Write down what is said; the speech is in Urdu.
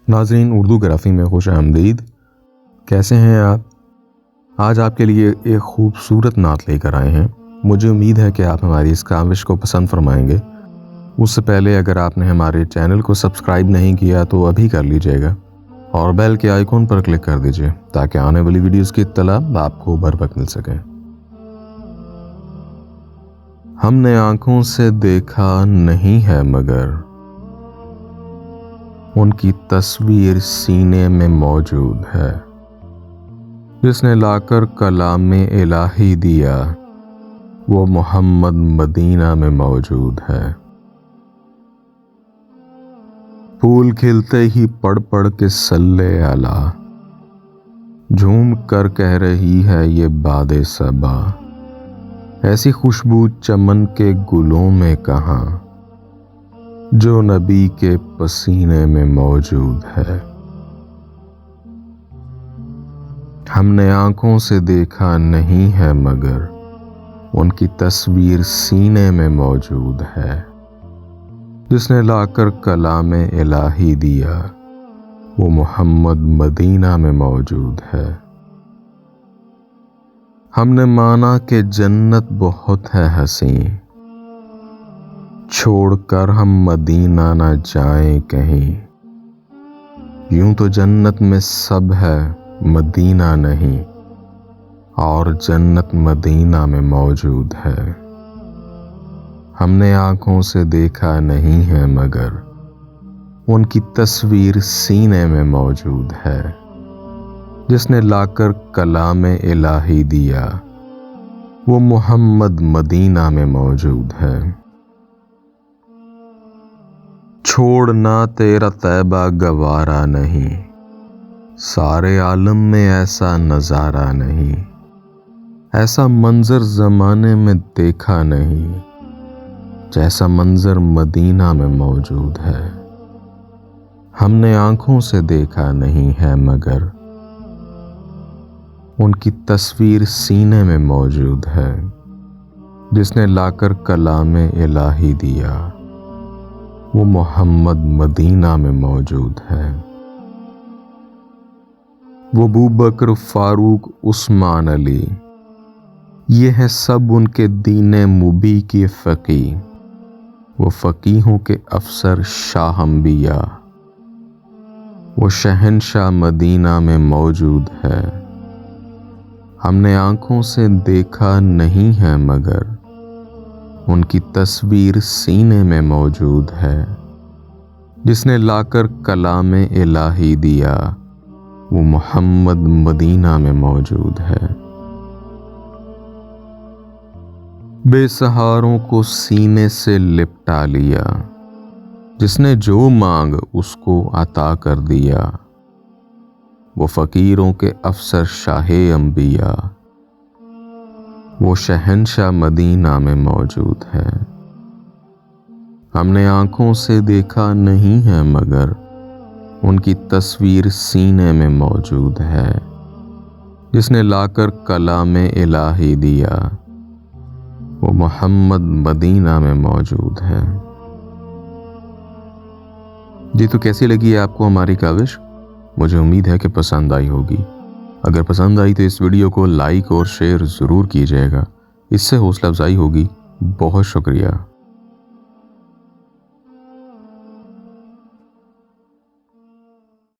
ناظرین، اردو گرافی میں خوش آمدید۔ کیسے ہیں آپ؟ آج آپ کے لیے ایک خوبصورت نعت لے کر آئے ہیں۔ مجھے امید ہے کہ آپ ہماری اس کاوش کو پسند فرمائیں گے۔ اس سے پہلے اگر آپ نے ہمارے چینل کو سبسکرائب نہیں کیا تو ابھی کر لیجئے گا اور بیل کے آئیکن پر کلک کر دیجئے تاکہ آنے والی ویڈیوز کی اطلاع آپ کو بر وقت مل سکے۔ ہم نے آنکھوں سے دیکھا نہیں ہے مگر ان کی تصویر سینے میں موجود ہے، جس نے لا کر کلام الہی دیا وہ محمد مدینہ میں موجود ہے۔ پھول کھلتے ہی پڑھ پڑھ کے صلی علی، جھوم کر کہہ رہی ہے یہ باد صبا، ایسی خوشبو چمن کے گلوں میں کہاں جو نبی کے پسینے میں موجود ہے۔ ہم نے آنکھوں سے دیکھا نہیں ہے مگر ان کی تصویر سینے میں موجود ہے، جس نے لا کر کلام الہی دیا وہ محمد مدینہ میں موجود ہے۔ ہم نے مانا کہ جنت بہت ہے حسین، چھوڑ کر ہم مدینہ نہ جائیں کہیں، یوں تو جنت میں سب ہے مدینہ نہیں، اور جنت مدینہ میں موجود ہے۔ ہم نے آنکھوں سے دیکھا نہیں ہے مگر ان کی تصویر سینے میں موجود ہے، جس نے لا کر کلام الہی دیا وہ محمد مدینہ میں موجود ہے۔ چھوڑنا تیرا طیبہ گوارا نہیں، سارے عالم میں ایسا نظارہ نہیں، ایسا منظر زمانے میں دیکھا نہیں جیسا منظر مدینہ میں موجود ہے۔ ہم نے آنکھوں سے دیکھا نہیں ہے مگر ان کی تصویر سینے میں موجود ہے، جس نے لا کر کلام الہی دیا وہ محمد مدینہ میں موجود ہے۔ وہ ابوبکر، فاروق، عثمان، علی، یہ ہیں سب ان کے دین مبی کی فقیہ، وہ فقیہوں کے افسر شاہ انبیاء، وہ شہنشاہ مدینہ میں موجود ہے۔ ہم نے آنکھوں سے دیکھا نہیں ہے مگر ان کی تصویر سینے میں موجود ہے، جس نے لا کر کلام الہی دیا وہ محمد مدینہ میں موجود ہے۔ بے سہاروں کو سینے سے لپٹا لیا، جس نے جو مانگ اس کو عطا کر دیا، وہ فقیروں کے افسر شاہ انبیاء، وہ شہنشاہ مدینہ میں موجود ہے۔ ہم نے آنکھوں سے دیکھا نہیں ہے مگر ان کی تصویر سینے میں موجود ہے، جس نے لا کر کلام الہی دیا وہ محمد مدینہ میں موجود ہے۔ جی تو کیسی لگی ہے آپ کو ہماری کاوش؟ مجھے امید ہے کہ پسند آئی ہوگی۔ اگر پسند آئی تو اس ویڈیو کو لائک اور شیئر ضرور کیجیے گا، اس سے حوصلہ افزائی ہوگی۔ بہت شکریہ۔